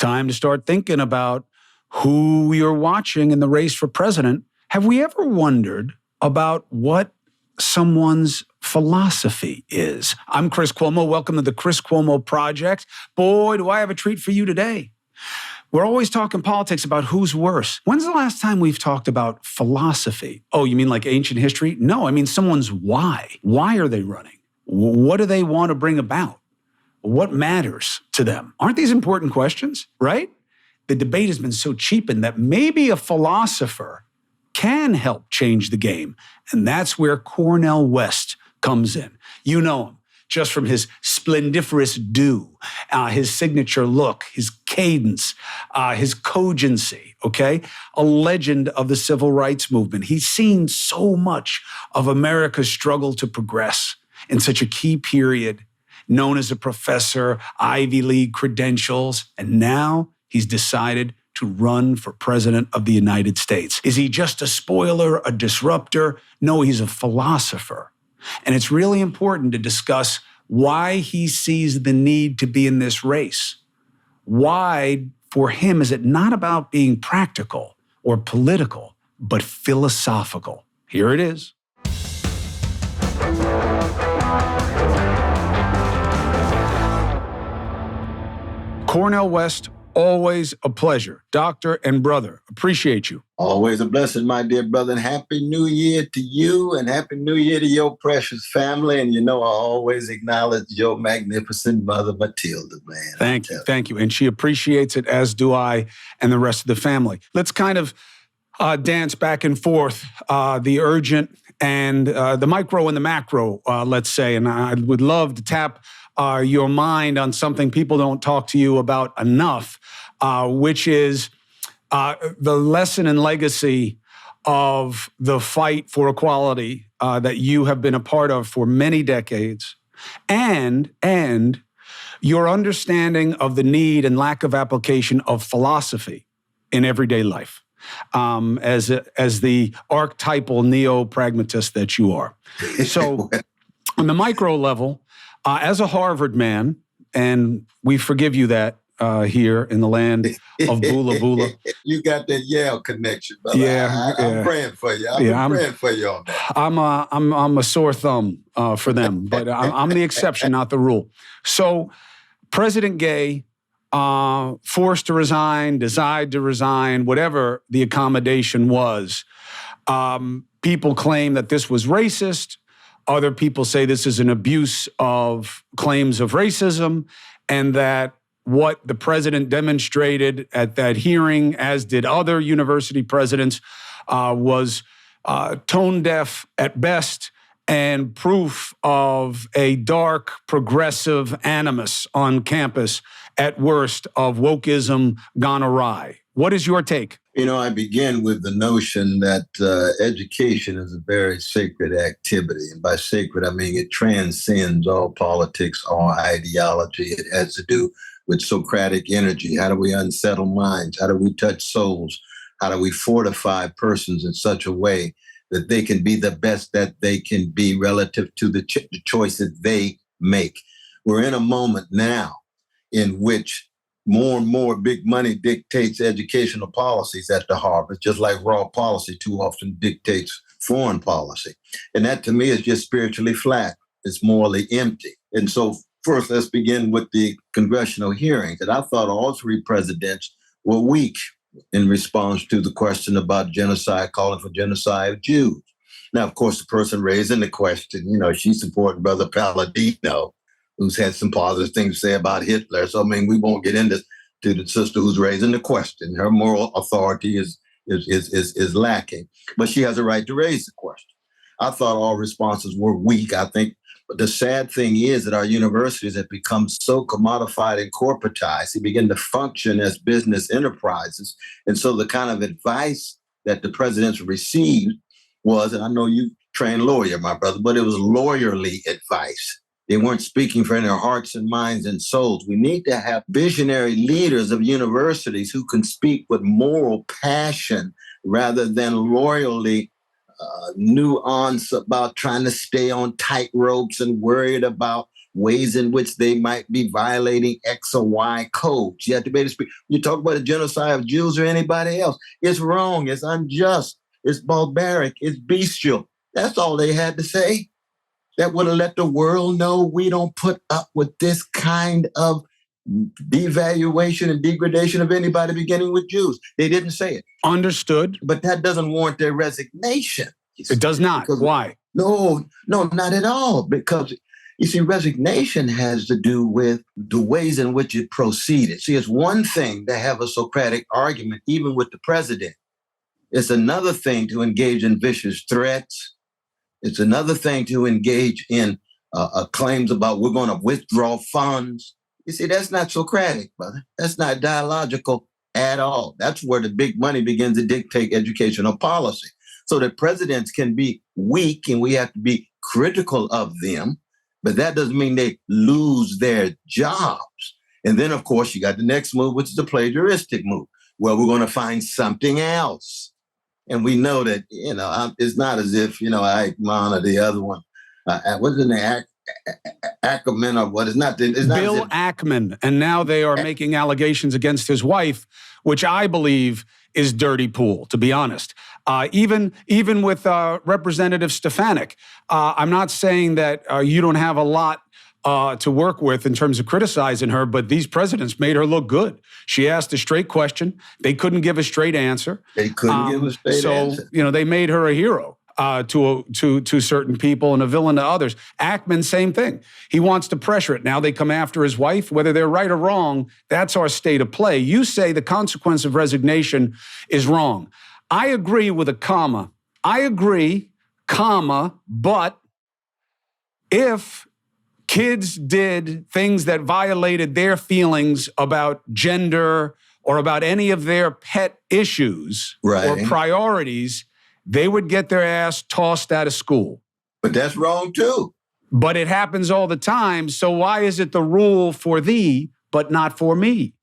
time to start thinking about who you're watching in the race for president. Have we ever wondered about what someone's philosophy is? I'm Chris Cuomo. Welcome to the Chris Cuomo Project. Boy, do I have a treat for you today. We're always talking politics about who's worse. When's the last time we've talked about philosophy? Oh, you mean like ancient history? No, I mean someone's why. Why are they running? What do they want to bring about? What matters to them? Aren't these important questions, right? The debate has been so cheapened that maybe a philosopher can help change the game. And that's where Cornel West comes in. You know him just from his splendiferous do, his signature look, his cadence, his cogency, okay? A legend of the civil rights movement. He's seen so much of America's struggle to progress in such a key period, known as a professor, Ivy League credentials, and now he's decided to run for president of the United States. Is he just a spoiler, a disruptor? No, he's a philosopher. And it's really important to discuss why he sees the need to be in this race. Why, for him, is it not about being practical or political, but philosophical? Here it is. Cornel West, always a pleasure. Doctor and brother, appreciate you. Always a blessing, my dear brother, and Happy New Year to you, and Happy New Year to your precious family. And you know, I always acknowledge your magnificent mother, Matilda, man. Thank you. And she appreciates it, as do I and the rest of the family. Let's kind of dance back and forth, the urgent and the micro and the macro, let's say. And I would love to tap your mind on something people don't talk to you about enough, which is the lesson and legacy of the fight for equality that you have been a part of for many decades, and your understanding of the need and lack of application of philosophy in everyday life, as the archetypal neo-pragmatist that you are. So on the micro level, as a Harvard man, and we forgive you that here in the land of Bula Bula. You got that Yale connection, brother. Yeah, I'm praying for you. I'm praying for you on that. I'm a sore thumb for them, but I'm the exception, not the rule. So President Gay, forced to resign, decided to resign, whatever the accommodation was. People claim that this was racist. Other people say this is an abuse of claims of racism, and that what the president demonstrated at that hearing, as did other university presidents, was tone deaf at best and proof of a dark, progressive animus on campus at worst of wokeism gone awry. What is your take? You know, I begin with the notion that education is a very sacred activity. And by sacred, I mean it transcends all politics, all ideology. It has to do with Socratic energy. How do we unsettle minds? How do we touch souls? How do we fortify persons in such a way that they can be the best that they can be relative to the choices they make? We're in a moment now in which more and more big money dictates educational policies at the Harvard, just like raw policy too often dictates foreign policy. And that to me is just spiritually flat. It's morally empty. And so first, let's begin with the congressional hearings. And I thought all three presidents were weak in response to the question about genocide, calling for genocide of Jews. Now, of course, the person raising the question, you know, she supported Brother Palladino, who's had some positive things to say about Hitler. So, I mean, we won't get into the sister who's raising the question. Her moral authority is lacking, but she has a right to raise the question. I thought all responses were weak. I think but the sad thing is that our universities have become so commodified and corporatized. They begin to function as business enterprises. And so the kind of advice that the presidents received was, and I know you trained lawyer, my brother, but it was lawyerly advice. They weren't speaking from their hearts and minds and souls. We need to have visionary leaders of universities who can speak with moral passion rather than loyally nuance about trying to stay on tight ropes and worried about ways in which they might be violating X or Y codes. You have to be able to speak. You talk about the genocide of Jews or anybody else. It's wrong. It's unjust. It's barbaric. It's bestial. That's all they had to say. That would have let the world know we don't put up with this kind of devaluation and degradation of anybody, beginning with Jews. They didn't say it. Understood. But that doesn't warrant their resignation. It does not. Why? No, not at all. Because, you see, resignation has to do with the ways in which it proceeded. See, it's one thing to have a Socratic argument, even with the president. It's another thing to engage in vicious threats. It's another thing to engage in claims about we're going to withdraw funds. You see, that's not Socratic, brother. That's not dialogical at all. That's where the big money begins to dictate educational policy. So that presidents can be weak and we have to be critical of them, but that doesn't mean they lose their jobs. And then, of course, you got the next move, which is the plagiaristic move. Well, we're going to find something else. And we know that, it's not as if, Eichmann or the other one, what's his name, Ackerman or what? It's not Bill Ackman. And now they are making allegations against his wife, which I believe is dirty pool, to be honest. Even with Representative Stefanik, I'm not saying that you don't have a lot to work with in terms of criticizing her, but these presidents made her look good. She asked a straight question. They couldn't give a straight answer. They couldn't give a straight answer. So, they made her a hero to certain people and a villain to others. Ackman, same thing. He wants to pressure it. Now they come after his wife. Whether they're right or wrong, that's our state of play. You say the consequence of resignation is wrong. I agree with a comma. I agree, comma, but if kids did things that violated their feelings about gender or about any of their pet issues or priorities, they would get their ass tossed out of school. But that's wrong too. But it happens all the time. So why is it the rule for thee, but not for me?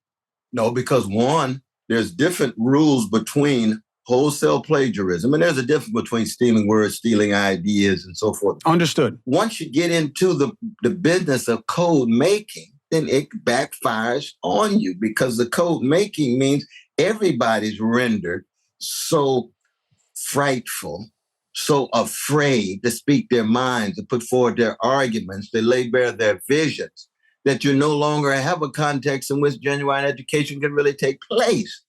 No, because one, there's different rules between wholesale plagiarism, and there's a difference between stealing words, stealing ideas, and so forth. Understood. Once you get into the business of code making, then it backfires on you, because the code making means everybody's rendered so frightful, so afraid to speak their minds, to put forward their arguments, to lay bare their visions, that you no longer have a context in which genuine education can really take place.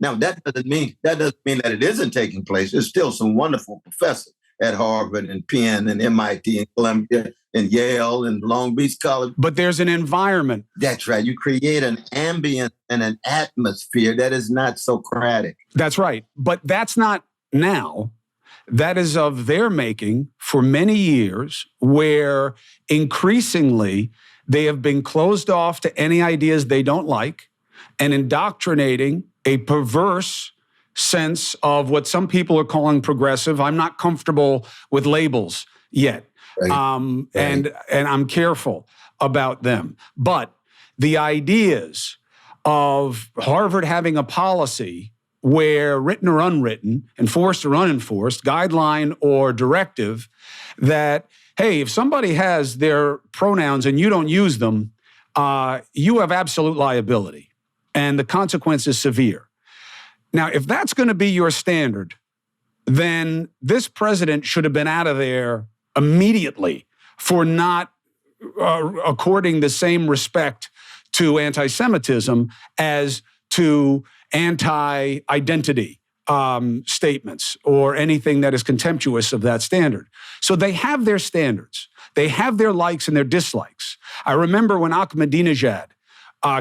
Now, that doesn't mean that it isn't taking place. There's still some wonderful professors at Harvard and Penn and MIT and Columbia and Yale and Long Beach College. But there's an environment. That's right. You create an ambient and an atmosphere that is not Socratic. That's right. But that's not now. That is of their making for many years, where increasingly they have been closed off to any ideas they don't like and indoctrinating a perverse sense of what some people are calling progressive. I'm not comfortable with labels yet. Right. And I'm careful about them. But the ideas of Harvard having a policy where, written or unwritten, enforced or unenforced, guideline or directive, that, hey, if somebody has their pronouns and you don't use them, you have absolute liability. And the consequence is severe. Now, if that's going to be your standard, then this president should have been out of there immediately for not according the same respect to anti-Semitism as to anti-identity statements or anything that is contemptuous of that standard. So they have their standards. They have their likes and their dislikes. I remember when Ahmadinejad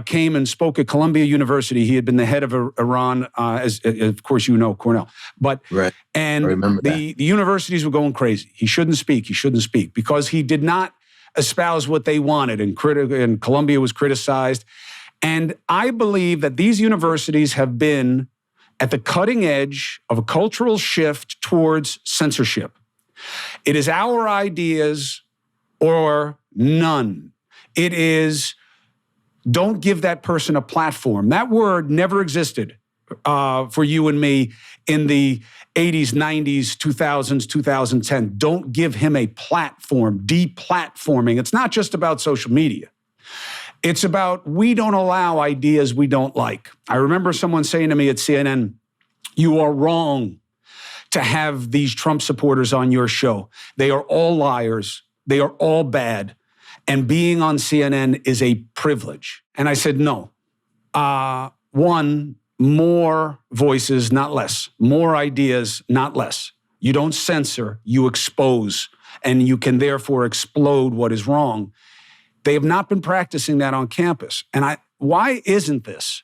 came and spoke at Columbia University. He had been the head of Iran, as of course you know, Cornel. But right. And the universities were going crazy. He shouldn't speak. Because he did not espouse what they wanted, and Columbia was criticized. And I believe that these universities have been at the cutting edge of a cultural shift towards censorship. It is our ideas or none. It is, don't give that person a platform. That word never existed for you and me in the 80s, 90s, 2000s, 2010. Don't give him a platform, deplatforming. It's not just about social media. It's about we don't allow ideas we don't like. I remember someone saying to me at CNN, you are wrong to have these Trump supporters on your show. They are all liars. They are all bad. And being on CNN is a privilege. And I said, no. One, more voices, not less. More ideas, not less. You don't censor, you expose, and you can therefore explode what is wrong. They have not been practicing that on campus. And why isn't this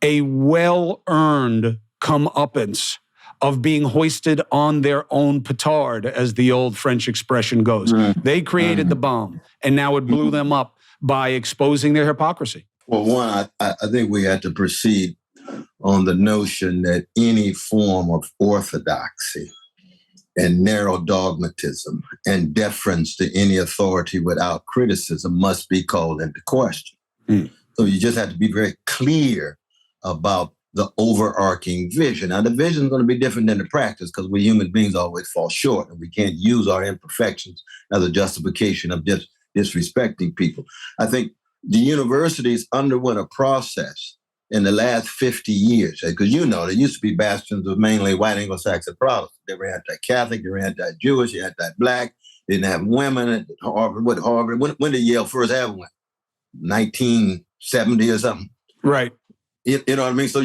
a well-earned comeuppance of being hoisted on their own petard, as the old French expression goes? They created the bomb, and now it blew them up by exposing their hypocrisy. Well, one, I think we had to proceed on the notion that any form of orthodoxy and narrow dogmatism and deference to any authority without criticism must be called into question. So you just have to be very clear about the overarching vision. Now, the vision is going to be different than the practice because we human beings always fall short, and we can't use our imperfections as a justification of disrespecting people. I think the universities underwent a process in the last 50 years, because there used to be bastions of mainly white Anglo-Saxon Protestants. They were anti-Catholic, they were anti-Jewish, anti-Black, they didn't have women at Harvard. When did Yale first have one? 1970 or something? Right. You know what I mean? So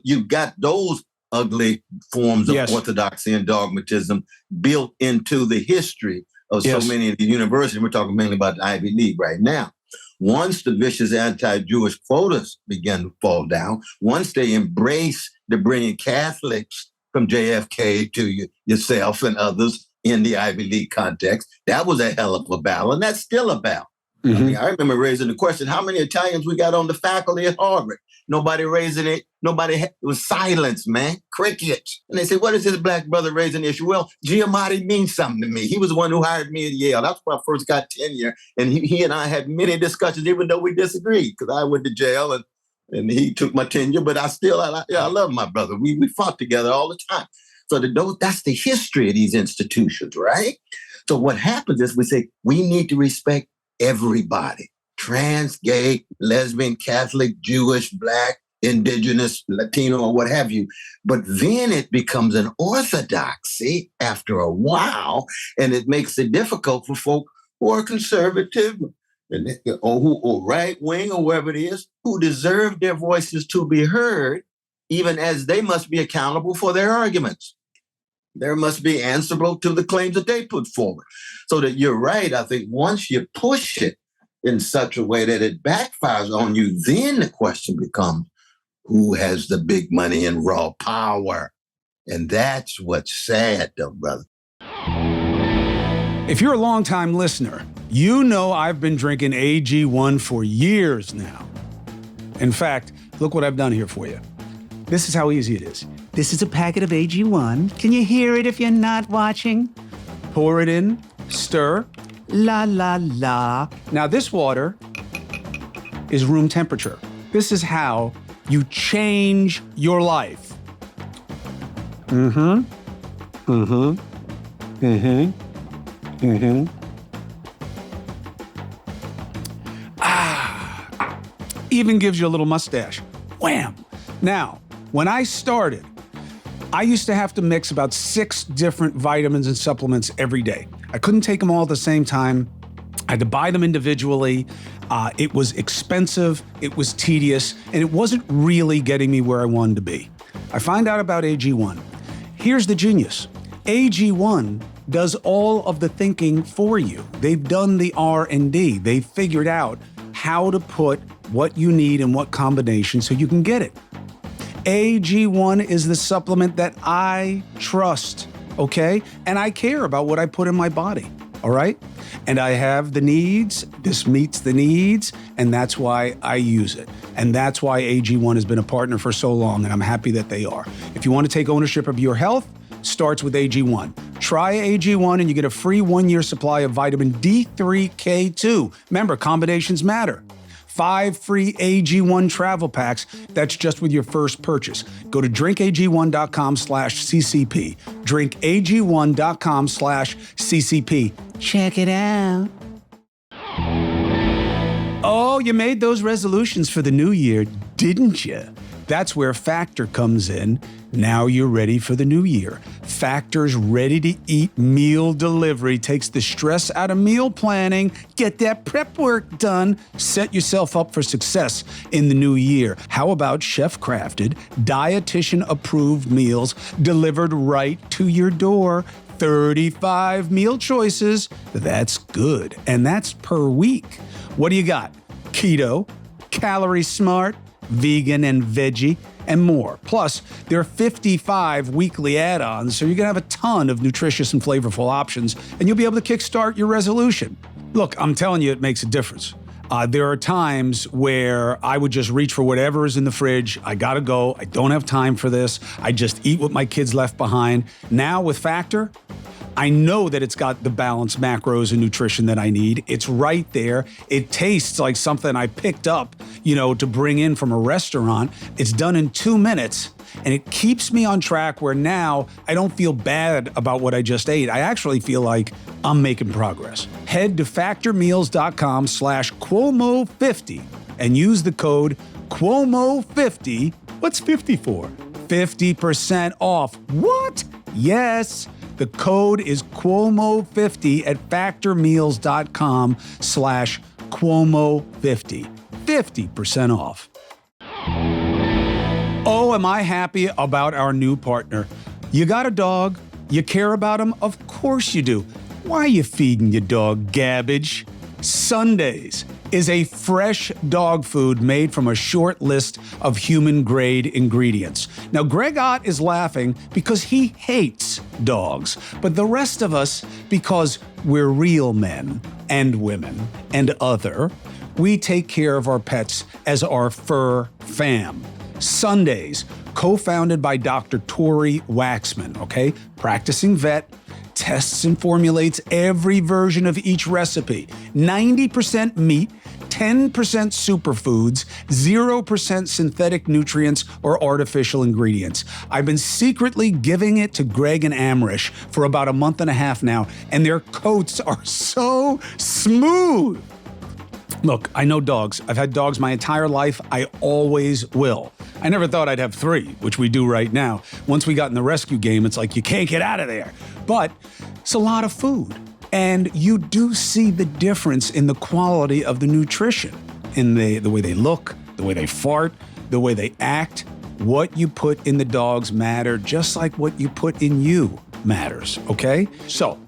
you got those ugly forms of orthodoxy and dogmatism built into the history of so many of the universities. We're talking mainly about the Ivy League right now. Once the vicious anti-Jewish quotas began to fall down, once they embrace the bringing Catholics from JFK to yourself and others in the Ivy League context, that was a hell of a battle, and that's still a battle. I mean, I remember raising the question, how many Italians we got on the faculty at Harvard? Nobody raising it. It was silence, man. Crickets. And they said, what is this black brother raising the issue? Well, Giamatti means something to me. He was the one who hired me at Yale. That's when I first got tenure. And he and I had many discussions, even though we disagreed, because I went to jail and he took my tenure. But I love my brother. We fought together all the time. So that's the history of these institutions, right? So what happens is we say, we need to respect everybody. Trans, gay, lesbian, Catholic, Jewish, Black, Indigenous, Latino, or what have you. But then it becomes an orthodoxy after a while, and it makes it difficult for folk who are conservative or right wing or wherever it is, who deserve their voices to be heard, even as they must be accountable for their arguments. There must be answerable to the claims that they put forward. So that you're right. I think once you push it in such a way that it backfires on you, then the question becomes, who has the big money and raw power? And that's what's sad, though, brother. If you're a longtime listener, you know I've been drinking AG1 for years now. In fact, look what I've done here for you. This is how easy it is. This is a packet of AG1. Can you hear it if you're not watching? Pour it in, stir, la, la, la. Now this water is room temperature. This is how you change your life. Even gives you a little mustache. Wham! Now, when I started, I used to have to mix about 6 different vitamins and supplements every day. I couldn't take them all at the same time. I had to buy them individually. It was expensive, it was tedious, and it wasn't really getting me where I wanted to be. I find out about AG1. Here's the genius. AG1 does all of the thinking for you. They've done the R&D. They've figured out how to put what you need in what combination so you can get it. AG1 is the supplement that I trust, okay? And I care about what I put in my body, all right? And I have the needs, this meets the needs, and that's why I use it. And that's why AG1 has been a partner for so long, and I'm happy that they are. If you want to take ownership of your health, starts with AG1. Try AG1 and you get a free 1-year supply of vitamin D3, K2. Remember, combinations matter. 5 free AG1 travel packs. That's just with your first purchase. Go to drinkag1.com/CCP. drinkag1.com/CCP. Check it out. Oh, you made those resolutions for the new year, didn't you? That's where Factor comes in. Now you're ready for the new year. Factor's ready-to-eat meal delivery takes the stress out of meal planning. Get that prep work done. Set yourself up for success in the new year. How about chef-crafted, dietitian-approved meals delivered right to your door? 35 meal choices. That's good. And that's per week. What do you got? Keto, calorie smart, vegan and veggie, and more. Plus, there are 55 weekly add-ons, so you're going to have a ton of nutritious and flavorful options, and you'll be able to kickstart your resolution. Look, I'm telling you, it makes a difference. There are times where I would just reach for whatever is in the fridge. I gotta go. I don't have time for this. I just eat what my kids left behind. Now with Factor, I know that it's got the balanced macros and nutrition that I need. It's right there. It tastes like something I picked up, to bring in from a restaurant. It's done in 2 minutes, and it keeps me on track where now I don't feel bad about what I just ate. I actually feel like I'm making progress. Head to factormeals.com/Cuomo50 and use the code Cuomo50. What's 50 for? 50% off. What? Yes. The code is Cuomo50 at factormeals.com/Cuomo50. 50% off. Oh, am I happy about our new partner. You got a dog? You care about him? Of course you do. Why are you feeding your dog garbage? Sundays is a fresh dog food made from a short list of human-grade ingredients. Now, Greg Ott is laughing because he hates dogs, but the rest of us, because we're real men and women and other, we take care of our pets as our fur fam. Sundays, co-founded by Dr. Tori Waxman, practicing vet, tests and formulates every version of each recipe. 90% meat, 10% superfoods, 0% synthetic nutrients or artificial ingredients. I've been secretly giving it to Greg and Amrish for about a month and a half now, and their coats are so smooth. Look, I know dogs. I've had dogs my entire life. I always will. I never thought I'd have 3, which we do right now. Once we got in the rescue game, it's like you can't get out of there. But it's a lot of food. And you do see the difference in the quality of the nutrition, in the way they look, the way they fart, the way they act. What you put in the dogs matter, just like what you put in you matters, okay? So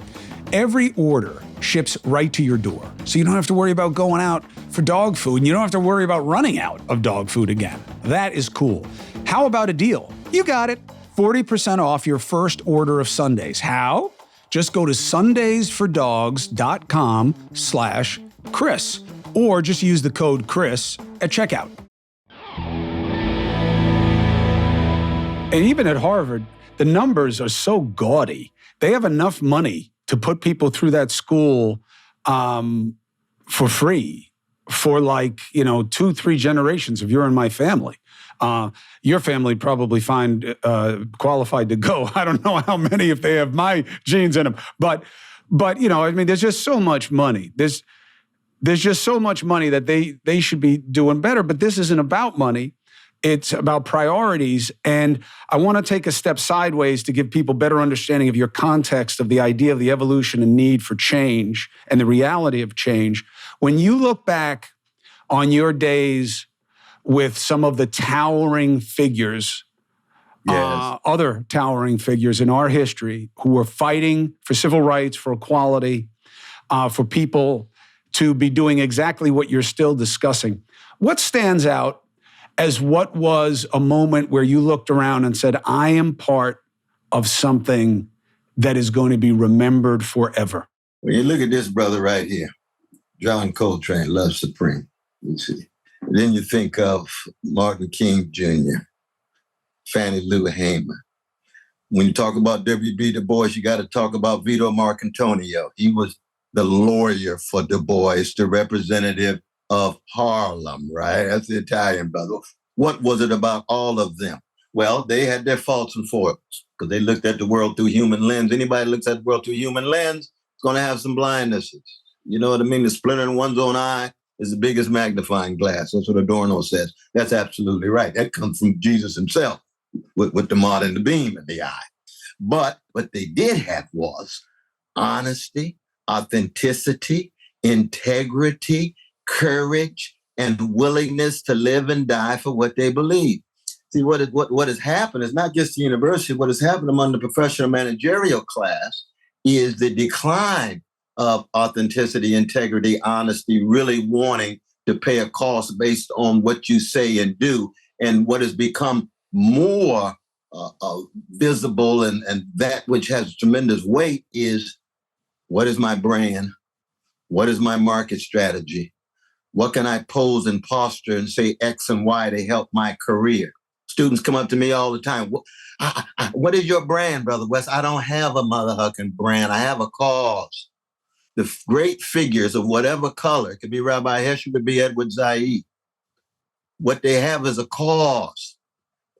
every order ships right to your door. So you don't have to worry about going out for dog food, and you don't have to worry about running out of dog food again. That is cool. How about a deal? You got it. 40% off your first order of Sundays. How? Just go to sundaysfordogs.com/Chris, or just use the code Chris at checkout. And even at Harvard, the numbers are so gaudy. They have enough money to put people through that school for free for 2-3 generations if you're in my family. Your family probably find qualified to go. I don't know how many if they have my genes in them. But there's just so much money. There's just so much money that they should be doing better. But this isn't about money. It's about priorities. And I want to take a step sideways to give people better understanding of your context of the idea of the evolution and need for change and the reality of change. When you look back on your days with some of the towering figures, other towering figures in our history who were fighting for civil rights, for equality, for people to be doing exactly what you're still discussing, what stands out as what was a moment where you looked around and said, I am part of something that is going to be remembered forever? When you look at this brother right here, John Coltrane, Love Supreme, you see. And then you think of Martin King Jr., Fannie Lou Hamer. When you talk about W.B. Du Bois, you got to talk about Vito Marcantonio. He was the lawyer for Du Bois, the representative of Harlem, right? That's the Italian brother. What was it about all of them? Well, they had their faults and foibles because they looked at the world through human lens. Anybody who looks at the world through human lens is going to have some blindnesses. You know what I mean? The splinter in one's own eye is the biggest magnifying glass. That's what Adorno says. That's absolutely right. That comes from Jesus himself with the mark and the beam in the eye. But what they did have was honesty, authenticity, integrity, courage, and willingness to live and die for what they believe. See, what has happened is not just the university. What has happened among the professional managerial class is the decline of authenticity, integrity, honesty, really wanting to pay a cost based on what you say and do. And what has become more visible and that which has tremendous weight is, what is my brand? What is my market strategy? What can I pose and posture and say X and Y to help my career? Students come up to me all the time. What is your brand, Brother West? I don't have a motherfucking brand. I have a cause. The great figures of whatever color, it could be Rabbi Hesch, it could be Edward Said. What they have is a cause.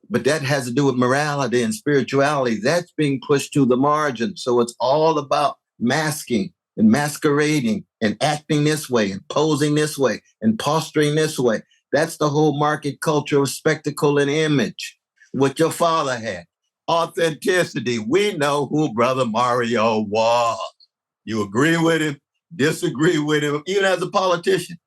But that has to do with morality and spirituality. That's being pushed to the margin. So it's all about masking and masquerading and acting this way and posing this way and posturing this way. That's the whole market culture of spectacle and image. What your father had, authenticity. We know who Brother Mario was. You agree with him, disagree with him, even as a politician.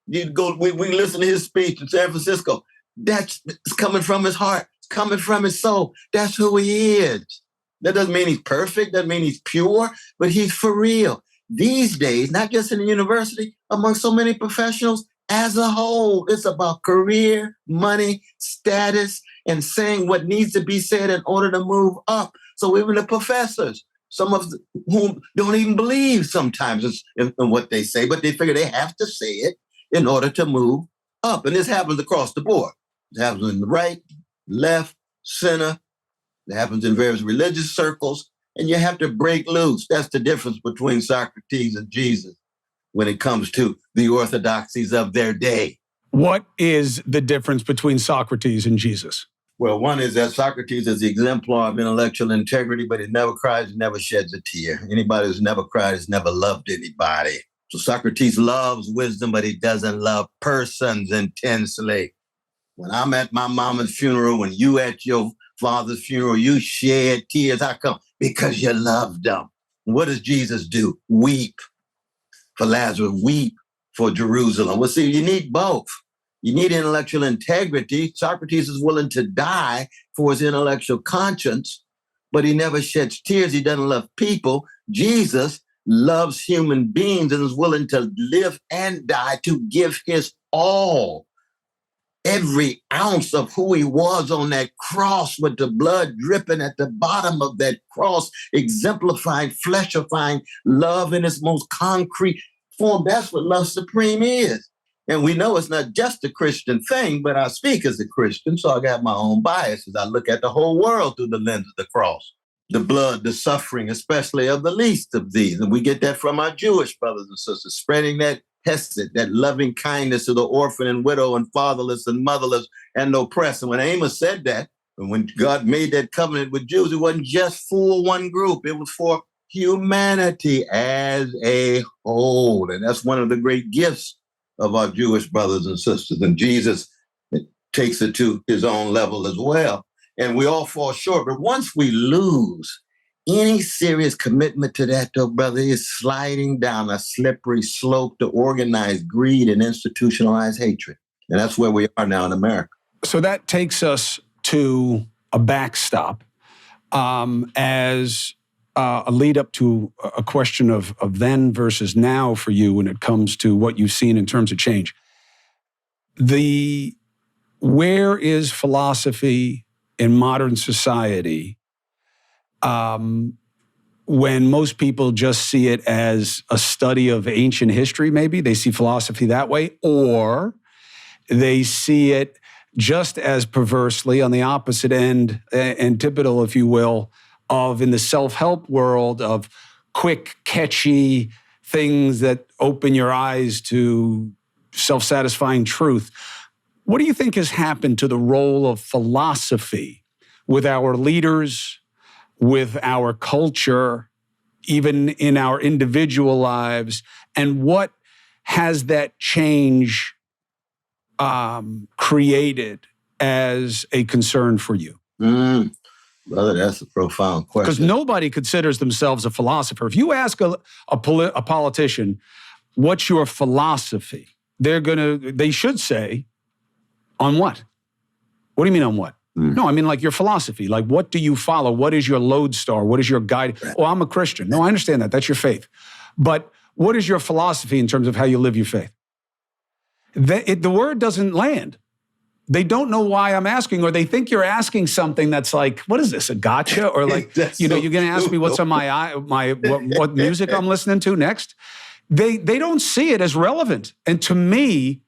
You go, we listen to his speech in San Francisco. That's coming from his heart. It's coming from his soul. That's who he is. That doesn't mean he's perfect, doesn't mean he's pure, but he's for real. These days, not just in the university, among so many professionals as a whole, it's about career, money, status, and saying what needs to be said in order to move up. So even the professors, some of whom don't even believe sometimes in what they say, but they figure they have to say it in order to move up. And this happens across the board. It happens in the right, left, center. It happens in various religious circles. And you have to break loose. That's the difference between Socrates and Jesus when it comes to the orthodoxies of their day. What is the difference between Socrates and Jesus? Well, one is that Socrates is the exemplar of intellectual integrity, but he never cries, he never sheds a tear. Anybody who's never cried has never loved anybody. So Socrates loves wisdom, but he doesn't love persons intensely. When I'm at my mama's funeral, when you at your father's funeral, you shed tears. How come? Because you loved them. What does Jesus do? Weep for Lazarus, weep for Jerusalem. Well, see, you need both. You need intellectual integrity. Socrates is willing to die for his intellectual conscience, but he never sheds tears. He doesn't love people. Jesus loves human beings and is willing to live and die to give his all. Every ounce of who he was on that cross with the blood dripping at the bottom of that cross, exemplifying, fleshifying love in its most concrete form. That's what love supreme is. And we know it's not just a Christian thing, but I speak as a Christian, so I got my own biases. I look at the whole world through the lens of the cross, the blood, the suffering, especially of the least of these. And we get that from our Jewish brothers and sisters, spreading that hesed, that loving kindness to the orphan and widow and fatherless and motherless and oppressed. And when Amos said that, and when God made that covenant with Jews, it wasn't just for one group. It was for humanity as a whole. And that's one of the great gifts of our Jewish brothers and sisters. And Jesus takes it to his own level as well. And we all fall short. But once we lose any serious commitment to that, though, brother, is sliding down a slippery slope to organized greed and institutionalized hatred. And that's where we are now in America. So that takes us to a backstop as a lead up to a question of then versus now for you when it comes to what you've seen in terms of change. Where is philosophy in modern society when most people just see it as a study of ancient history, maybe? They see philosophy that way, or they see it just as perversely on the opposite end, antipodal, if you will, of in the self-help world of quick, catchy things that open your eyes to self-satisfying truth. What do you think has happened to the role of philosophy with our leaders, with our culture, even in our individual lives? And what has that change created as a concern for you? Brother, that's a profound question. Because nobody considers themselves a philosopher. If you ask a politician, what's your philosophy? They should say, on what? What do you mean on what? No, I mean like your philosophy. Like, what do you follow? What is your lodestar? What is your guide? Oh, I'm a Christian. No, I understand that. That's your faith. But what is your philosophy in terms of how you live your faith? The word doesn't land. They don't know why I'm asking, or they think you're asking something that's like, what is this, a gotcha? Or like, you're going to ask me what's on what music I'm listening to next? They don't see it as relevant. And to me,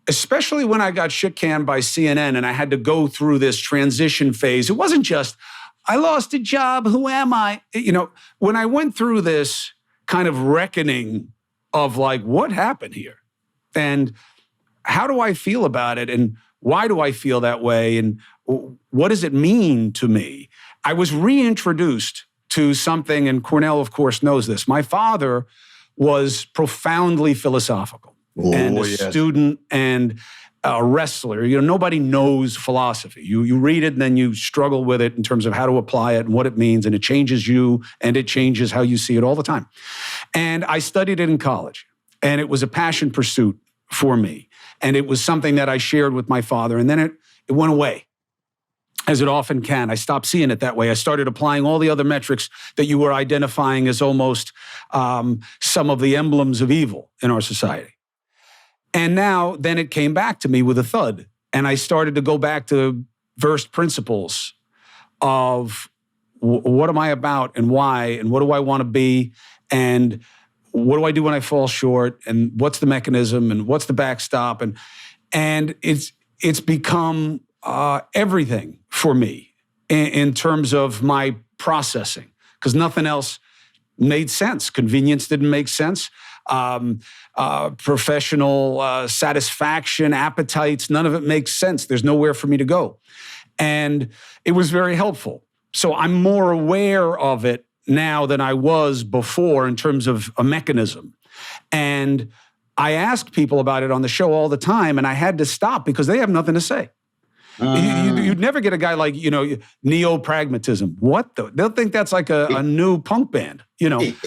especially when I got shit canned by CNN and I had to go through this transition phase, it wasn't just, I lost a job, who am I? When I went through this kind of reckoning of like, what happened here? And how do I feel about it? And why do I feel that way? And what does it mean to me? I was reintroduced to something, and Cornel, of course, knows this. My father was profoundly philosophical. And a student and a wrestler. Nobody knows philosophy. You read it and then you struggle with it in terms of how to apply it and what it means, and it changes you and it changes how you see it all the time. And I studied it in college, and it was a passion pursuit for me. And it was something that I shared with my father, and then it went away, as it often can. I stopped seeing it that way. I started applying all the other metrics that you were identifying as almost some of the emblems of evil in our society. And now, then it came back to me with a thud. And I started to go back to first principles of what am I about and why, and what do I want to be, and what do I do when I fall short, and what's the mechanism, and what's the backstop, and it's become everything for me in terms of my processing, because nothing else made sense. Convenience didn't make sense. Professional satisfaction, appetites, none of it makes sense. There's nowhere for me to go. And it was very helpful. So I'm more aware of it now than I was before in terms of a mechanism. And I ask people about it on the show all the time, and I had to stop because they have nothing to say. You'd never get a guy like, neo-pragmatism. What the? They'll think that's like a new punk band,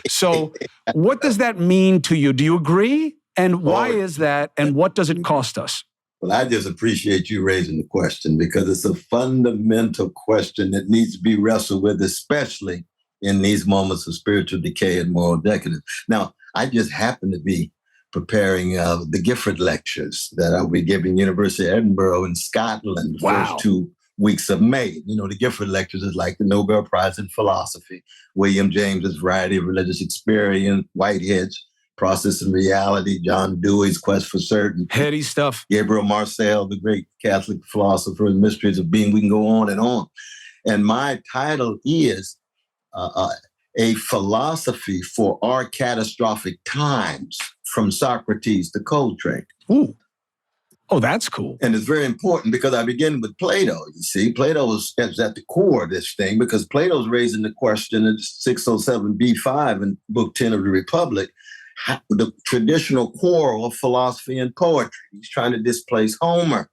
So what does that mean to you? Do you agree? And why is that? And what does it cost us? Well, I just appreciate you raising the question, because it's a fundamental question that needs to be wrestled with, especially in these moments of spiritual decay and moral decadence. Now, I just happen to be preparing the Gifford Lectures that I'll be giving University of Edinburgh in Scotland the first 2 weeks of May. The Gifford Lectures is like the Nobel Prize in Philosophy. William James's Variety of Religious Experience, Whitehead's Process and Reality, John Dewey's Quest for Certainty. Heady stuff. Gabriel Marcel, the great Catholic philosopher, The Mysteries of Being. We can go on and on. And my title is A Philosophy for Our Catastrophic Times, from Socrates to Coltrane. Ooh. Oh, that's cool. And it's very important because I begin with Plato. You see, Plato is at the core of this thing, because Plato's raising the question in 607b5 in Book 10 of the Republic, the traditional quarrel of philosophy and poetry. He's trying to displace Homer,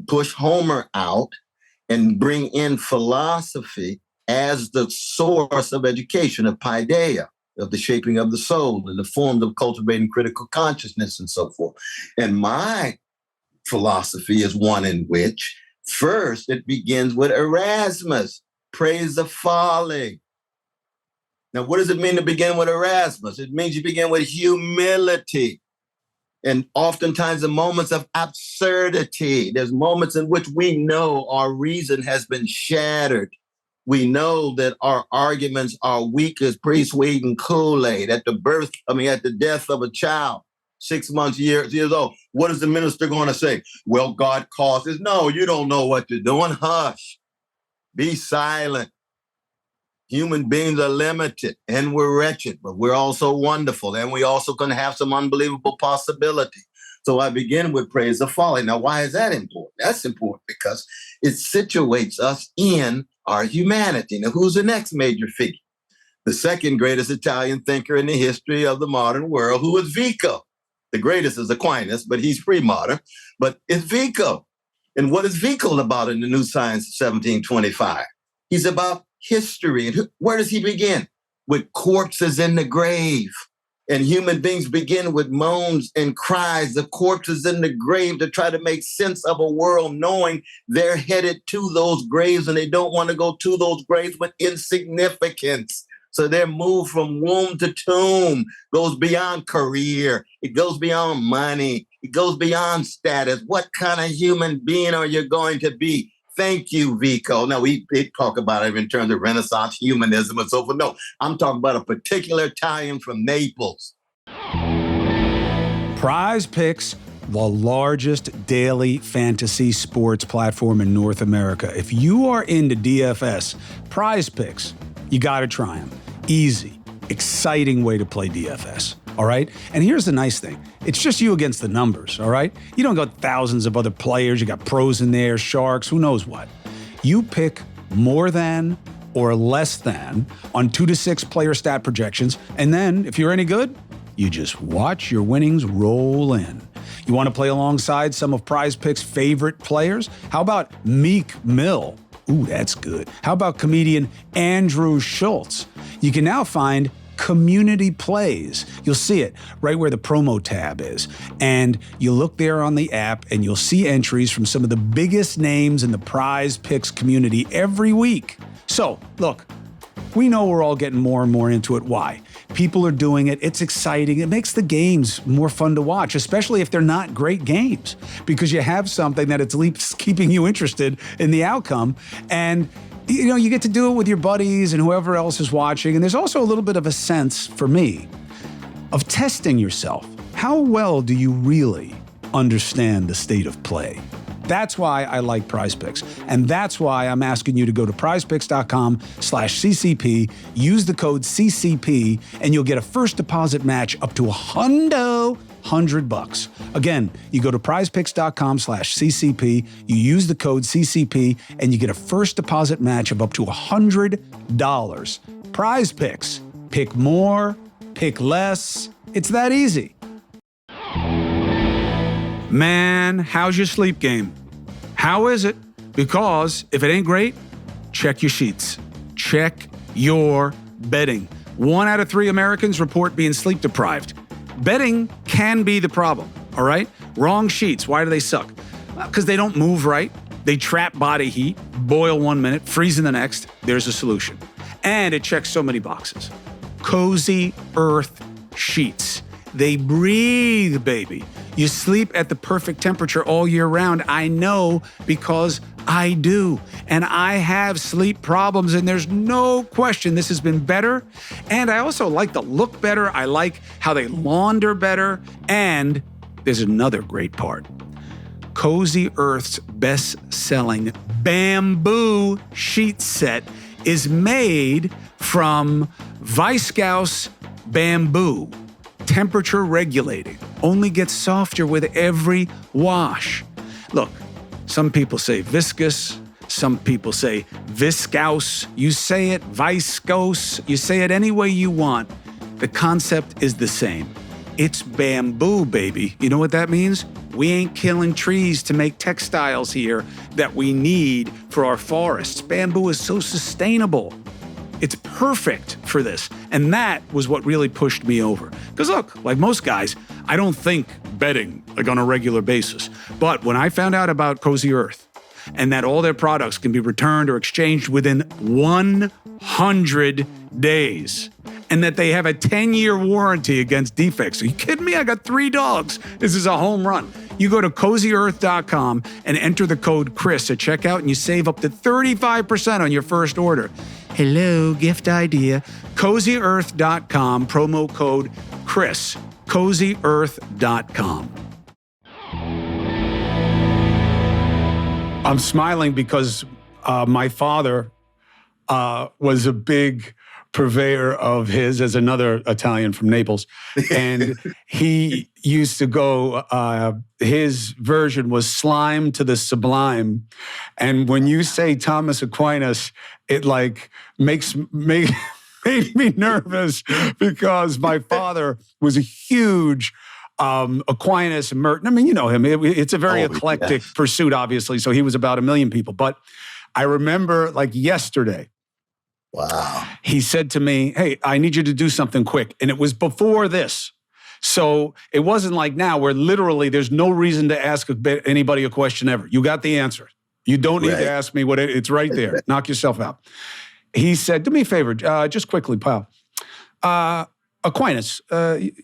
push Homer out, and bring in philosophy as the source of education, of paideia, of the shaping of the soul, and the forms of cultivating critical consciousness and so forth. And my philosophy is one in which, first, it begins with Erasmus, praise of folly. Now, what does it mean to begin with Erasmus? It means you begin with humility. And oftentimes in moments of absurdity, there's moments in which we know our reason has been shattered. We know that our arguments are weak as pre-sweetened Kool-Aid at the death of a child, 6 months, years old. What is the minister going to say? Well, God causes. No, you don't know what you're doing. Hush. Be silent. Human beings are limited and we're wretched, but we're also wonderful. And we also can have some unbelievable possibility. So I begin with Praise the Fallen. Now, why is that important? That's important because it situates us in our humanity. Now, who's the next major figure? The second greatest Italian thinker in the history of the modern world, who was Vico. The greatest is Aquinas, but he's pre-modern. But it's Vico. And what is Vico about in the New Science of 1725? He's about history. And where does he begin? With corpses in the grave. And human beings begin with moans and cries, the corpses in the grave, to try to make sense of a world knowing they're headed to those graves and they don't want to go to those graves with insignificance. So they're moved from womb to tomb, goes beyond career. It goes beyond money. It goes beyond status. What kind of human being are you going to be? Thank you, Vico. Now, we talk about it in terms of Renaissance humanism and so forth. No, I'm talking about a particular Italian from Naples. Prize Picks, the largest daily fantasy sports platform in North America. If you are into DFS, Prize Picks, you got to try them. Easy, exciting way to play DFS. All right. And here's the nice thing. It's just you against the numbers. All right. You don't got thousands of other players. You got pros in there, sharks, who knows what. You pick more than or less than on 2 to 6 player stat projections. And then if you're any good, you just watch your winnings roll in. You want to play alongside some of Prize Picks' favorite players? How about Meek Mill? Ooh, that's good. How about comedian Andrew Schultz? You can now find community plays. You'll see it right where the promo tab is. And you look there on the app and you'll see entries from some of the biggest names in the Prize Picks community every week. So, look, we know we're all getting more and more into it. Why? People are doing it. It's exciting. It makes the games more fun to watch, especially if they're not great games, because you have something that at least keeping you interested in the outcome. And you know, you get to do it with your buddies and whoever else is watching. And there's also a little bit of a sense, for me, of testing yourself. How well do you really understand the state of play? That's why I like Prize Picks. And that's why I'm asking you to go to prizepicks.com/CCP, use the code CCP, and you'll get a first deposit match up to $100. Again, you go to prizepicks.com/CCP, you use the code CCP, and you get a first deposit match of up to $100. Prize Picks. Pick more, pick less. It's that easy. Man, how's your sleep game? How is it? Because if it ain't great, check your sheets. Check your bedding. 1 out of 3 Americans report being sleep deprived. Bedding can be the problem, all right? Wrong sheets. Why do they suck? Because they don't move right. They trap body heat, boil 1 minute, freeze in the next. There's a solution. And it checks so many boxes. Cozy Earth sheets. They breathe, baby. You sleep at the perfect temperature all year round. I know because I do. And I have sleep problems, and there's no question this has been better. And I also like the look better. I like how they launder better. And there's another great part. Cozy Earth's best-selling bamboo sheet set is made from viscose bamboo. Temperature regulating, only gets softer with every wash. Look, some people say viscous, some people say viscose. You say it viscose, you say it any way you want. The concept is the same. It's bamboo, baby. You know what that means? We ain't killing trees to make textiles here that we need for our forests. Bamboo is so sustainable. It's perfect for this. And that was what really pushed me over. Because look, like most guys, I don't think bedding like on a regular basis. But when I found out about Cozy Earth and that all their products can be returned or exchanged within 100 days, and that they have a 10-year warranty against defects. Are you kidding me? I got 3 dogs. This is a home run. You go to CozyEarth.com and enter the code Chris at checkout, and you save up to 35% on your first order. Hello, gift idea. CozyEarth.com, promo code Chris. CozyEarth.com. I'm smiling because my father was a big purveyor of his as another Italian from Naples. And he used to go, his version was slime to the sublime. And when you say Thomas Aquinas, it like made me nervous because my father was a huge Aquinas and Merton. I mean, you know him. It's a very eclectic pursuit, obviously. So he was about 1 million people. But I remember like yesterday, wow, he said to me, hey, I need you to do something quick. And it was before this. So it wasn't like now where literally there's no reason to ask anybody a question ever. You got the answer. You don't need to ask me it's right there. Knock yourself out. He said, do me a favor, just quickly, pal. Aquinas,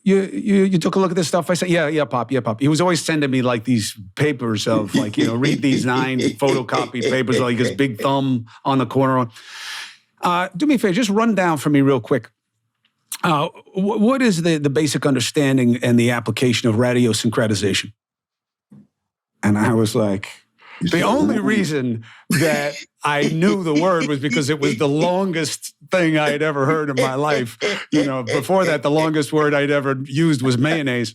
you took a look at this stuff? I said, yeah, Pop. He was always sending me like these papers of like, read these 9 photocopied papers, like his big thumb on the corner. Do me a favor, just run down for me real quick. What is the basic understanding and the application of radiosyncretization? And I was like, the only reason that I knew the word was because it was the longest thing I had ever heard in my life. Before that, the longest word I'd ever used was mayonnaise.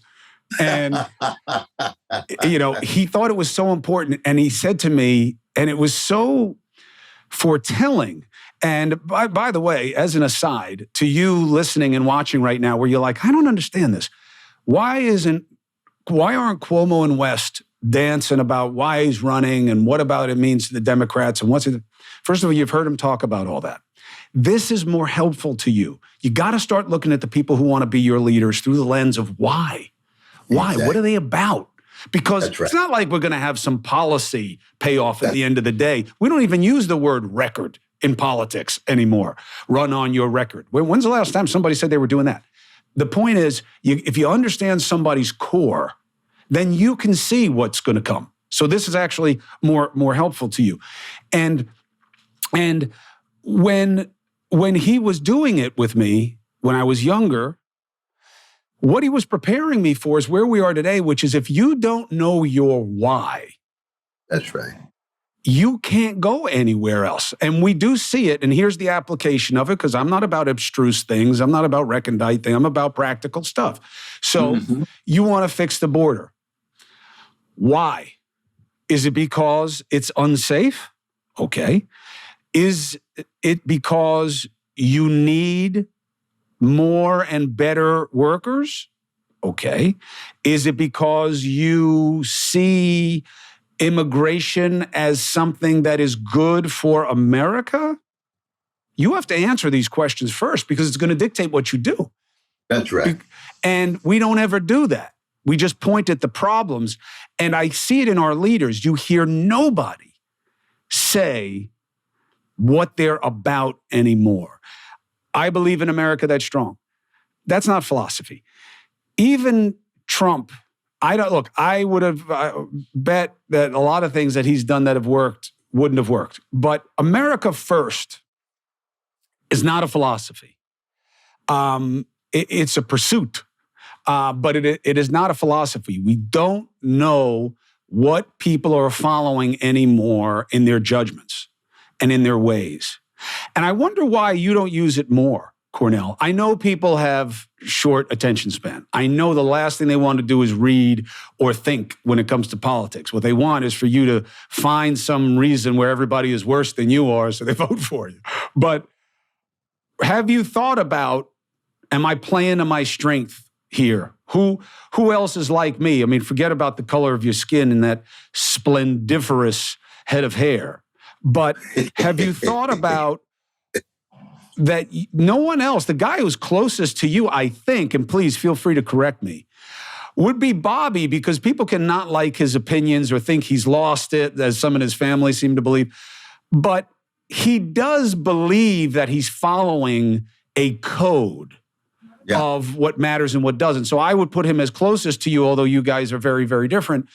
And, he thought it was so important. And he said to me, and it was so foretelling. And by the way, as an aside, to you listening and watching right now, where you're like, I don't understand this. Why aren't Cuomo and West dancing about why he's running and what about it means to the Democrats and first of all, you've heard him talk about all that. This is more helpful to you. You got to start looking at the people who want to be your leaders through the lens of why. Why? Exactly. What are they about? Because it's not like we're going to have some policy payoff at the end of the day. We don't even use the word record in politics anymore. Run on your record. When's the last time somebody said they were doing that? The point is, if you understand somebody's core, then you can see what's going to come. So this is actually more helpful to you. And when he was doing it with me, when I was younger, what he was preparing me for is where we are today, which is if you don't know your why. That's right. You can't go anywhere else. And we do see it. And here's the application of it, because I'm not about abstruse things. I'm not about recondite things. I'm about practical stuff. So you want to fix the border. Why? Is it because it's unsafe? Okay. Is it because you need more and better workers? Okay. Is it because you see immigration as something that is good for America? You have to answer these questions first because it's going to dictate what you do. That's right. And we don't ever do that. We just point at the problems. And I see it in our leaders. You hear nobody say what they're about anymore. I believe in America that's strong. That's not philosophy. Even Trump, I would have bet that a lot of things that he's done that have worked wouldn't have worked. But America first is not a philosophy. It's a pursuit. But it is not a philosophy. We don't know what people are following anymore in their judgments and in their ways. And I wonder why you don't use it more, Cornel. I know people have short attention span. I know the last thing they want to do is read or think when it comes to politics. What they want is for you to find some reason where everybody is worse than you are, so they vote for you. But have you thought about, am I playing to my strength here? Who else is like me? I mean, forget about the color of your skin and that splendiferous head of hair. But have you thought about that no one else, the guy who's closest to you, I think, and please feel free to correct me, would be Bobby, because people cannot like his opinions or think he's lost it, as some in his family seem to believe. But he does believe that he's following a code of what matters and what doesn't. So I would put him as closest to you, although you guys are very, very different.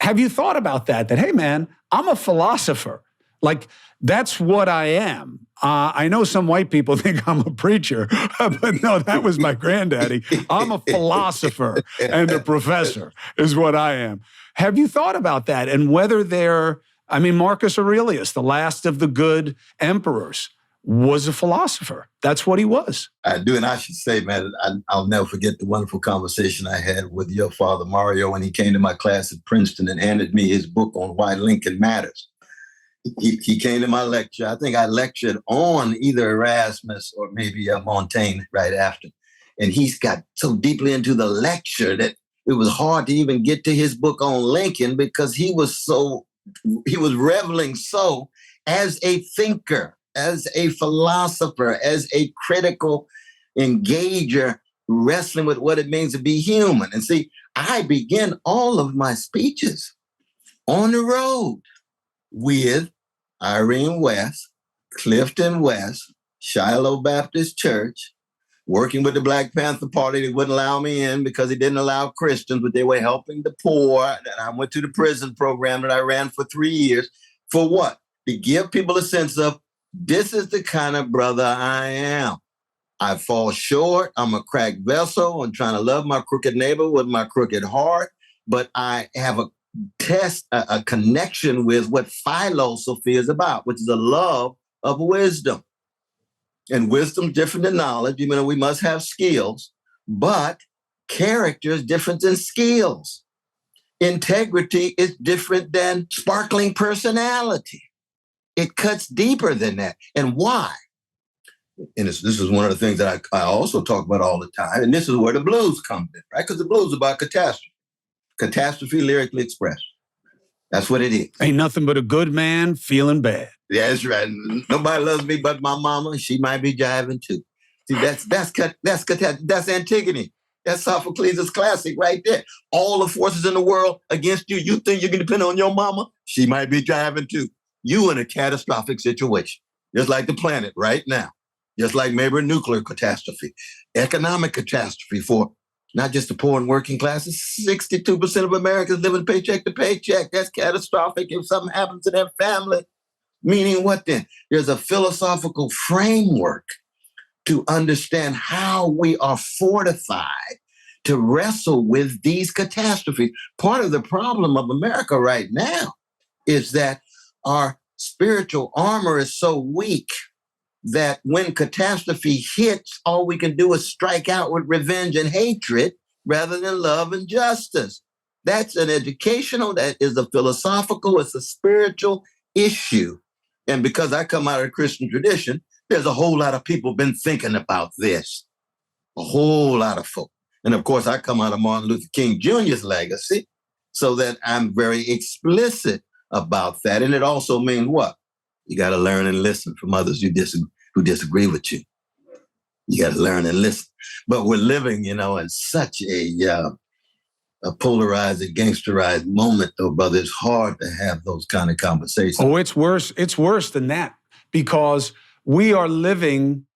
Have you thought about that? That, hey, man, I'm a philosopher. Like, that's what I am. I know some white people think I'm a preacher, but no, that was my granddaddy. I'm a philosopher and a professor is what I am. Have you thought about that? And whether Marcus Aurelius, the last of the good emperors, was a philosopher. That's what he was. I do. And I should say, man, I'll never forget the wonderful conversation I had with your father, Mario, when he came to my class at Princeton and handed me his book on why Lincoln matters. He came to my lecture. I think I lectured on either Erasmus or maybe Montaigne right after. And he's got so deeply into the lecture that it was hard to even get to his book on Lincoln because he was reveling so as a thinker, as a philosopher, as a critical engager, wrestling with what it means to be human. And see, I begin all of my speeches on the road with Irene West, Clifton West, Shiloh Baptist Church, working with the Black Panther Party. They wouldn't allow me in because they didn't allow Christians, but they were helping the poor. And I went to the prison program that I ran for 3 years. For what? To give people a sense of, this is the kind of brother I am. I fall short. I'm a cracked vessel. I'm trying to love my crooked neighbor with my crooked heart. But I have a connection with what philosophy is about, which is the love of wisdom. And wisdom is different than knowledge. Even though we must have skills, but character is different than skills. Integrity is different than sparkling personality. It cuts deeper than that. And why? And this is one of the things that I also talk about all the time. And this is where the blues comes in, right? Because the blues is about catastrophe. Catastrophe lyrically expressed. That's what it is. Ain't nothing but a good man feeling bad. Yeah, that's right. Nobody loves me but my mama. She might be jiving too. See, that's Antigone. That's Sophocles' classic right there. All the forces in the world against you. You think you can depend on your mama? She might be jiving too. You in a catastrophic situation, just like the planet right now, just like maybe a nuclear catastrophe, economic catastrophe for not just the poor and working classes. 62% of Americans living paycheck to paycheck. That's catastrophic if something happens to their family. Meaning what then? There's a philosophical framework to understand how we are fortified to wrestle with these catastrophes. Part of the problem of America right now is that our spiritual armor is so weak that when catastrophe hits, all we can do is strike out with revenge and hatred rather than love and justice. That's an educational, that is a philosophical, it's a spiritual issue. And because I come out of the Christian tradition, there's a whole lot of people been thinking about this. A whole lot of folk. And of course, I come out of Martin Luther King Jr.'s legacy, so that I'm very explicit about that. And it also means what? You got to learn and listen from others who disagree with you. You got to learn and listen. But we're living, in such a polarized and gangsterized moment, though, brother. It's hard to have those kind of conversations. Oh, it's worse. It's worse than that, because we are living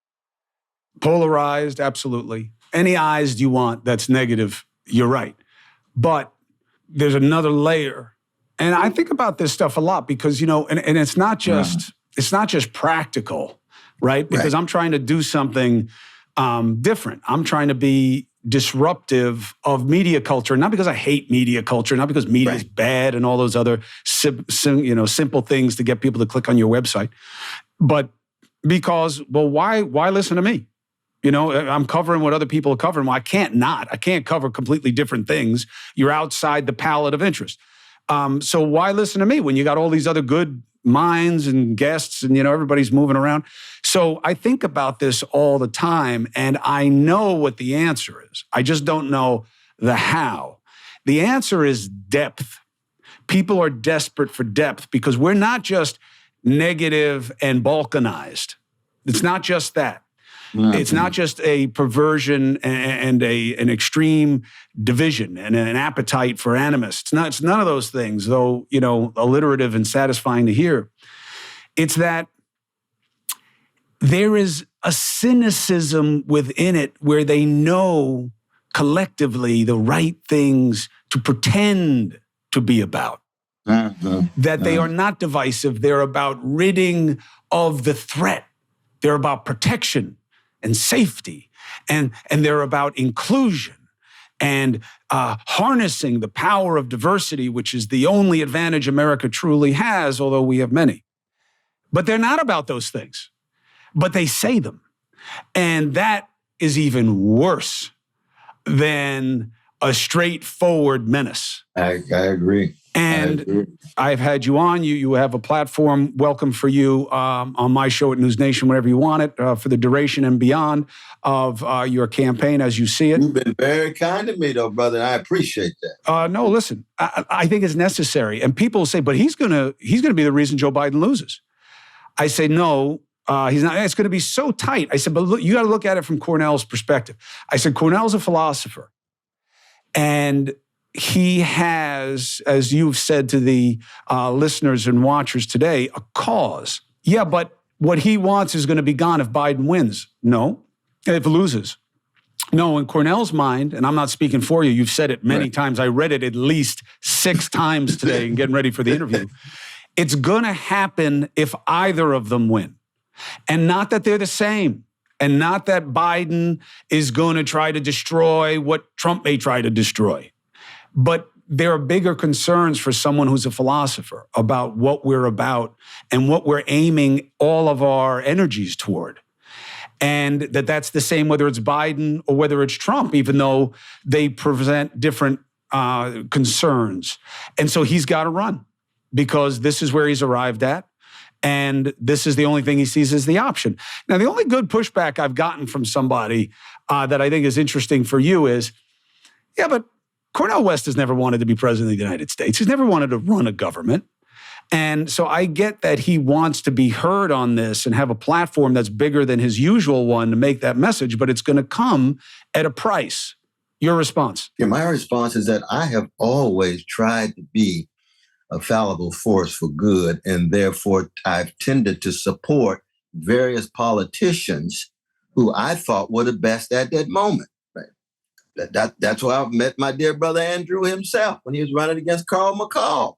polarized, absolutely. Any eyes you want that's negative, you're right. But there's another layer. And I think about this stuff a lot because, and it's not just practical, right? Because I'm trying to do something different. I'm trying to be disruptive of media culture, not because I hate media culture, not because media is bad and all those other simple things to get people to click on your website, but because, why listen to me? I'm covering what other people are covering. Well, I can't cover completely different things. You're outside the palette of interest. So why listen to me when you got all these other good minds and guests and, everybody's moving around? So I think about this all the time, and I know what the answer is. I just don't know the how. The answer is depth. People are desperate for depth because we're not just negative and balkanized. It's not just that. Mm-hmm. It's not just a perversion and an extreme division and an appetite for animus. It's none of those things, though, alliterative and satisfying to hear. It's that there is a cynicism within it where they know collectively the right things to pretend to be about. That they are not divisive. They're about ridding of the threat. They're about protection and safety, and they're about inclusion and harnessing the power of diversity, which is the only advantage America truly has, although we have many. But they're not about those things. but they say them. And that is even worse than a straightforward menace. I agree. And I've had you on. You have a platform. Welcome for you on my show at News Nation, whenever you want it, for the duration and beyond of your campaign as you see it. You've been very kind to me, though, brother, and I appreciate that. No, listen, I think it's necessary. And people say, but he's gonna be the reason Joe Biden loses. I say, no, he's not. It's going to be so tight. I said, but look, you got to look at it from Cornel's perspective. I said, Cornel's a philosopher. And he has, as you've said to the listeners and watchers today, a cause. Yeah, but what he wants is going to be gone if Biden wins. No, if loses. No, in Cornel's mind, and I'm not speaking for you, you've said it many times. I read it at least 6 times today in getting ready for the interview. It's going to happen if either of them win. And not that they're the same. And not that Biden is going to try to destroy what Trump may try to destroy. But there are bigger concerns for someone who's a philosopher about what we're about and what we're aiming all of our energies toward. And that's the same whether it's Biden or whether it's Trump, even though they present different concerns. And so he's got to run because this is where he's arrived at. And this is the only thing he sees as the option. Now, the only good pushback I've gotten from somebody that I think is interesting for you is, yeah, but Cornel West has never wanted to be president of the United States. He's never wanted to run a government. And so I get that he wants to be heard on this and have a platform that's bigger than his usual one to make that message, but it's going to come at a price. Your response? Yeah, my response is that I have always tried to be a fallible force for good, and therefore I've tended to support various politicians who I thought were the best at that moment. That's why I met my dear brother Andrew himself when he was running against Carl McCall.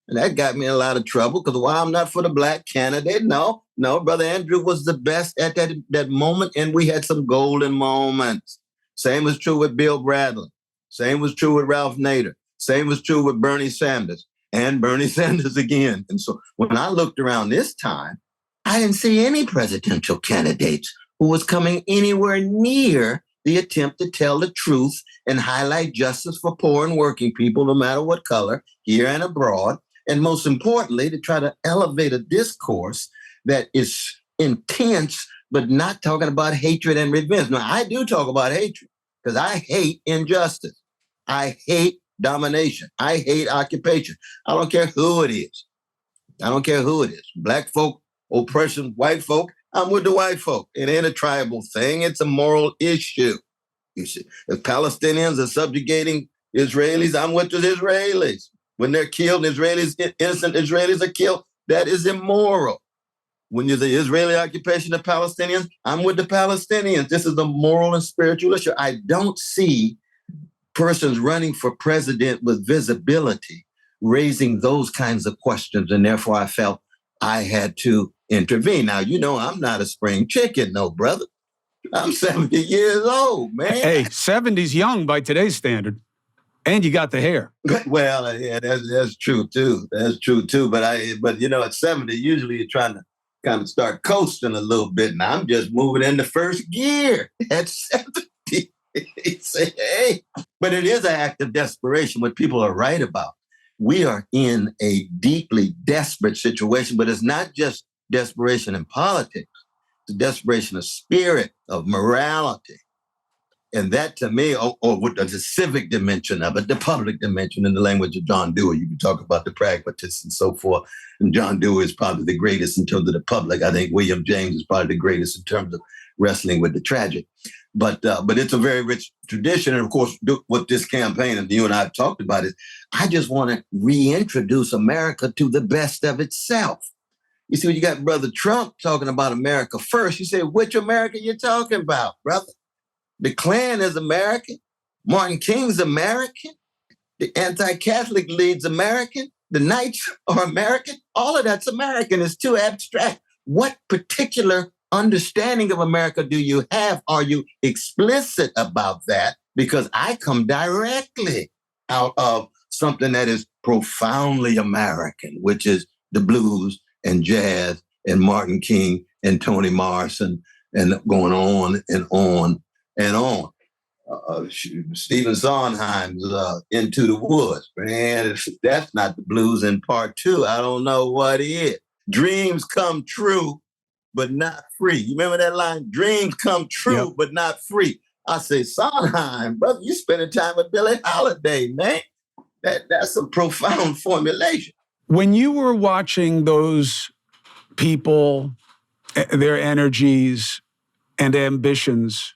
And that got me in a lot of trouble because while I'm not for the black candidate, no, brother Andrew was the best at that moment, and we had some golden moments. Same was true with Bill Bradley. Same was true with Ralph Nader. Same was true with Bernie Sanders and Bernie Sanders again. And so when I looked around this time, I didn't see any presidential candidates who was coming anywhere near the attempt to tell the truth and highlight justice for poor and working people, no matter what color, here and abroad. And most importantly, to try to elevate a discourse that is intense, but not talking about hatred and revenge. Now, I do talk about hatred because I hate injustice. I hate domination. I hate occupation. I don't care who it is. Black folk, oppression, white folk, I'm with the white folk. It ain't a tribal thing. It's a moral issue. You see, if Palestinians are subjugating Israelis, I'm with the Israelis. When they're killed, innocent Israelis are killed, that is immoral. When you're the Israeli occupation of Palestinians, I'm with the Palestinians. This is a moral and spiritual issue. I don't see persons running for president with visibility raising those kinds of questions, and therefore I felt I had to intervene. Now, I'm not a spring chicken, no, brother. I'm 70 years old, man. Hey, 70's young by today's standard. And you got the hair. Well, yeah, that's true too. That's true too. But at 70, usually you're trying to kind of start coasting a little bit. And I'm just moving into first gear at 70. You say, hey, but it is an act of desperation. What people are right about. We are in a deeply desperate situation, but it's not just desperation in politics. It's desperation of spirit, of morality. And that, to me, or with the civic dimension of it, the public dimension in the language of John Dewey. You can talk about the pragmatists and so forth. And John Dewey is probably the greatest in terms of the public. I think William James is probably the greatest in terms of wrestling with the tragic. But it's a very rich tradition. And of course, what this campaign, and you and I have talked about, is I just want to reintroduce America to the best of itself. You see, when you got Brother Trump talking about America first, you say, which America you talking about, brother? The Klan is American. Martin King's American. The anti-Catholic lead's American. The Knights are American. All of that's American. It's too abstract. What particular understanding of America do you have? Are you explicit about that? Because I come directly out of something that is profoundly American, which is the blues and jazz and Martin King and Toni Morrison and going on and on and on. Stephen Sondheim's Into the Woods. Man, if that's not the blues in part two, I don't know what is. Dreams come true, but not free. You remember that line? Dreams come true, but not free. I say, Sondheim, brother, you spending time with Billie Holiday, man. That's a profound formulation. When you were watching those people, their energies and ambitions,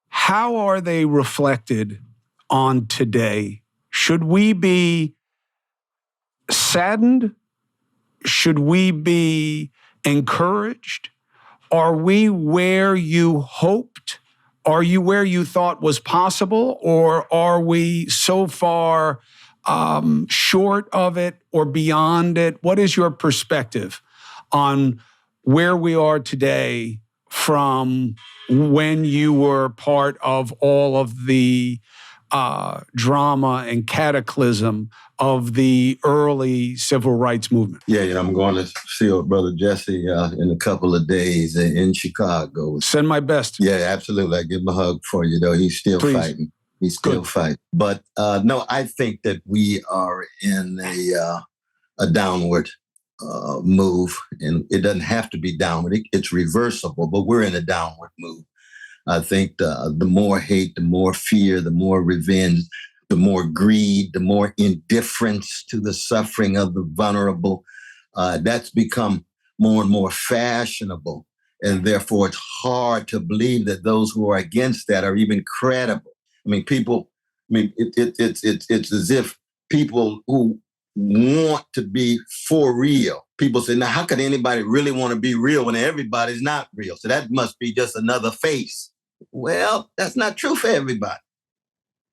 how are they reflected on today? Should we be saddened? Should we be encouraged? Are we where you hoped? Are you where you thought was possible? Or are we so far short of it or beyond it? What is your perspective on where we are today from when you were part of all of the drama and cataclysm of the early civil rights movement? Yeah, I'm going to see Brother Jesse in a couple of days in Chicago. Send my best. Yeah, absolutely. I give him a hug for you, though. He's still fighting. He's still fighting. But no, I think that we are in a downward move, and it doesn't have to be downward. It's reversible, but we're in a downward move. I think the more hate, the more fear, the more revenge, the more greed, the more indifference to the suffering of the vulnerable, that's become more and more fashionable. And therefore, it's hard to believe that those who are against that are even credible. I mean, it's as if people who want to be for real. People say, now, how could anybody really want to be real when everybody's not real? So that must be just another face. Well, that's not true for everybody.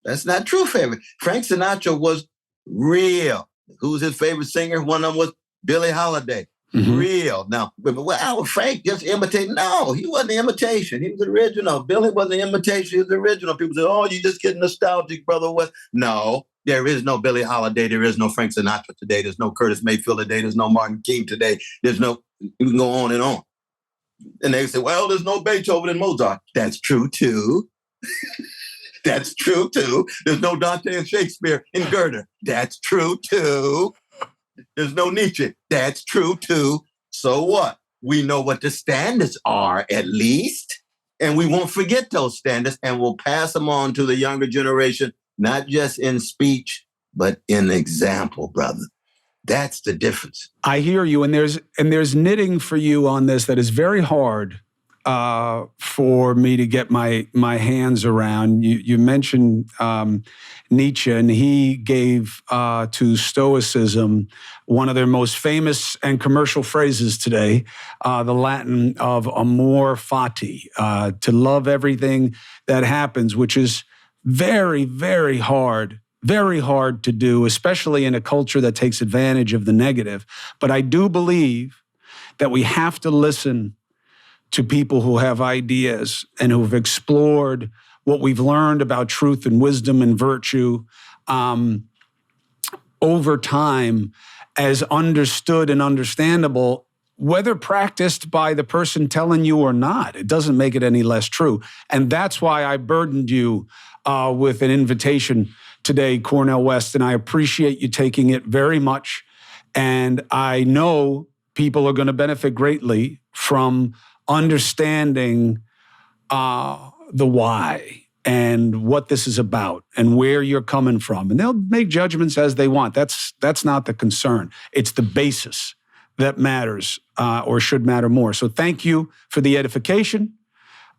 That's not true for everybody. Frank Sinatra was real. Who's his favorite singer? One of them was Billie Holiday. Mm-hmm. Real. Now, well, Frank just imitated. No, he wasn't an imitation. He was the original. Billie wasn't an imitation. He was the original. People say, oh, you just getting nostalgic, Brother West. No. There is no Billie Holiday. There is no Frank Sinatra today. There's no Curtis Mayfield today. There's no Martin King today. There's no, you can go on and on. And they say, well, there's no Beethoven and Mozart. That's true, too. That's true, too. There's no Dante and Shakespeare and Goethe. That's true, too. There's no Nietzsche. That's true, too. So what? We know what the standards are, at least. And we won't forget those standards, and we'll pass them on to the younger generation, not just in speech, but in example, brother. That's the difference. I hear you, and there's knitting for you on this that is very hard for me to get my hands around. You mentioned Nietzsche, and he gave to Stoicism one of their most famous and commercial phrases today, the Latin of amor fati, to love everything that happens, which is very, very hard to do, especially in a culture that takes advantage of the negative. But I do believe that we have to listen to people who have ideas and who've explored what we've learned about truth and wisdom and virtue over time as understood and understandable, whether practiced by the person telling you or not. It doesn't make it any less true. And that's why I burdened you with an invitation today, Cornel West, and I appreciate you taking it very much. And I know people are going to benefit greatly from understanding the why and what this is about and where you're coming from. And they'll make judgments as they want. That's not the concern. It's the basis that matters or should matter more. So thank you for the edification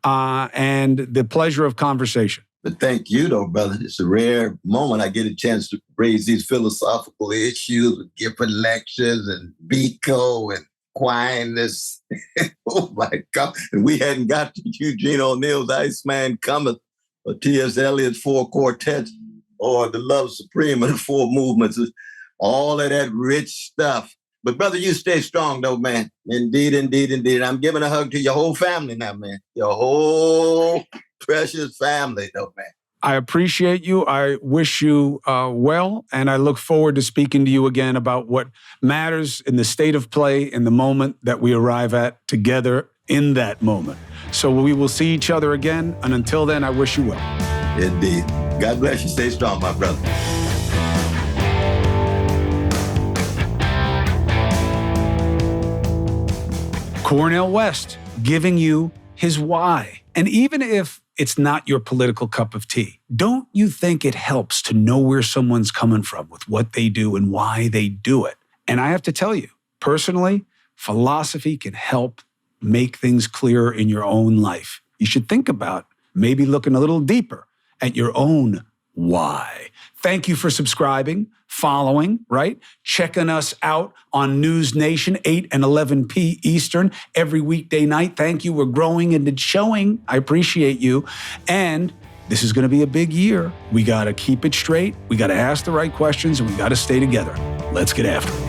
and the pleasure of conversation. But thank you, though, brother. It's a rare moment I get a chance to raise these philosophical issues with Gifford lectures and Biko and Aquinas. Oh, my God. And we hadn't got to Eugene O'Neill's Iceman Cometh or T.S. Eliot's Four Quartets or The Love Supreme and the Four Movements. All of that rich stuff. But, brother, you stay strong, though, man. Indeed, indeed, indeed. I'm giving a hug to your whole family now, man. Your whole precious family, though, man. I appreciate you. I wish you well, and I look forward to speaking to you again about what matters in the state of play in the moment that we arrive at together in that moment. So we will see each other again, and until then, I wish you well. Indeed. God bless you. Stay strong, my brother. Cornel West giving you his why. And even if it's not your political cup of tea, don't you think it helps to know where someone's coming from with what they do and why they do it? And I have to tell you, personally, philosophy can help make things clearer in your own life. You should think about maybe looking a little deeper at your own why. Thank you for subscribing, following, right? Checking us out on News Nation, 8 and 11 p. Eastern, every weekday night. Thank you. We're growing and it's showing. I appreciate you. And this is going to be a big year. We got to keep it straight. We got to ask the right questions and we got to stay together. Let's get after it.